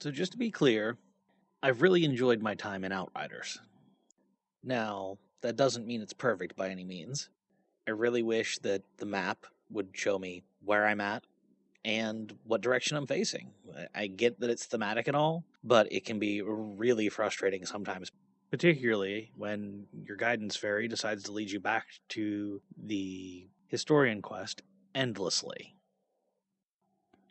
So just to be clear, I've really enjoyed my time in Outriders. Now, that doesn't mean it's perfect by any means. I really wish that the map would show me where I'm at and what direction I'm facing. I get that it's thematic and all, but it can be really frustrating sometimes, particularly when your guidance fairy decides to lead you back to the historian quest endlessly.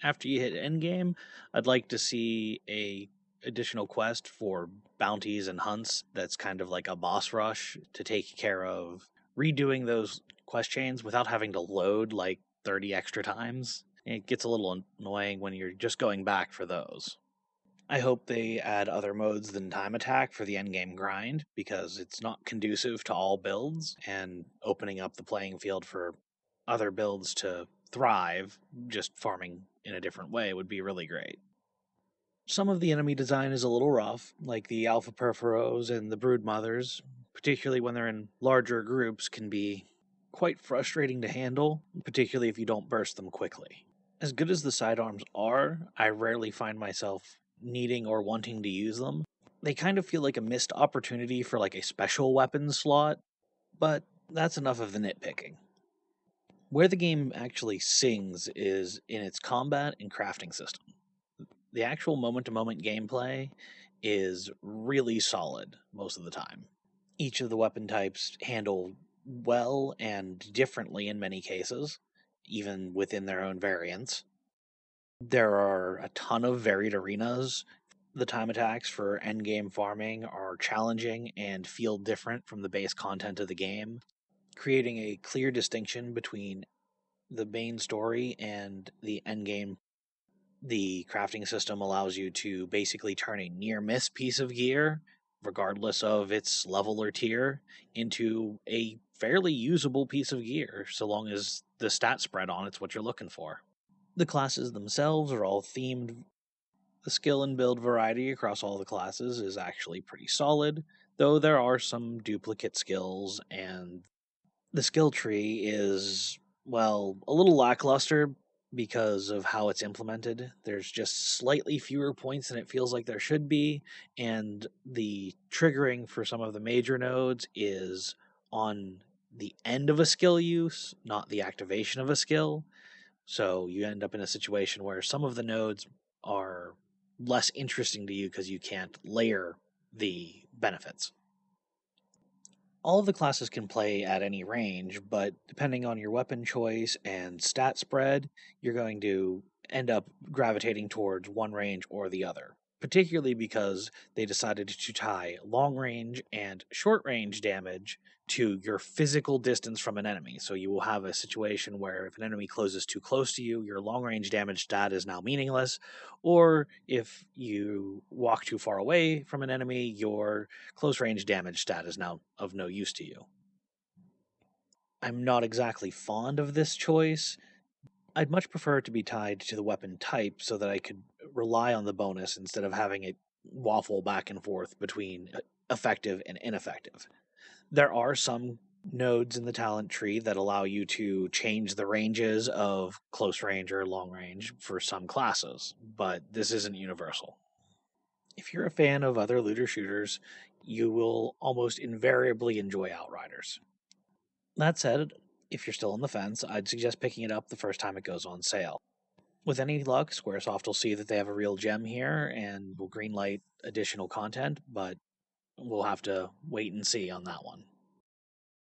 After you hit endgame, I'd like to see a additional quest for bounties and hunts that's kind of like a boss rush to take care of redoing those quest chains without having to load like 30 extra times. It gets a little annoying when you're just going back for those. I hope they add other modes than time attack for the endgame grind, because it's not conducive to all builds, and opening up the playing field for other builds to thrive, just farming in a different way, would be really great. Some of the enemy design is a little rough, like the Alpha Perforos and the Brood Mothers, particularly when they're in larger groups, can be quite frustrating to handle, particularly if you don't burst them quickly. As good as the sidearms are, I rarely find myself needing or wanting to use them. They kind of feel like a missed opportunity for like a special weapons slot, but that's enough of the nitpicking. Where the game actually sings is in its combat and crafting system. The actual moment-to-moment gameplay is really solid most of the time. Each of the weapon types handle well and differently in many cases, even within their own variants. There are a ton of varied arenas. The time attacks for endgame farming are challenging and feel different from the base content of the game, creating a clear distinction between the main story and the endgame. The crafting system allows you to basically turn a near miss piece of gear, regardless of its level or tier, into a fairly usable piece of gear, so long as the stat spread on it's what you're looking for. The classes themselves are all themed. The skill and build variety across all the classes is actually pretty solid, though there are some duplicate skills, and the skill tree is, well, a little lackluster because of how it's implemented. There's just slightly fewer points than it feels like there should be, and the triggering for some of the major nodes is on the end of a skill use, not the activation of a skill. So you end up in a situation where some of the nodes are less interesting to you because you can't layer the benefits. All of the classes can play at any range, but depending on your weapon choice and stat spread, you're going to end up gravitating towards one range or the other, particularly because they decided to tie long range and short range damage to your physical distance from an enemy. So you will have a situation where if an enemy closes too close to you, your long range damage stat is now meaningless, or if you walk too far away from an enemy, your close range damage stat is now of no use to you. I'm not exactly fond of this choice. I'd much prefer it to be tied to the weapon type so that I could rely on the bonus instead of having it waffle back and forth between effective and ineffective. There are some nodes in the talent tree that allow you to change the ranges of close range or long range for some classes, but this isn't universal. If you're a fan of other looter shooters, you will almost invariably enjoy Outriders. That said, if you're still on the fence, I'd suggest picking it up the first time it goes on sale. With any luck, Squaresoft will see that they have a real gem here and will greenlight additional content, but we'll have to wait and see on that one.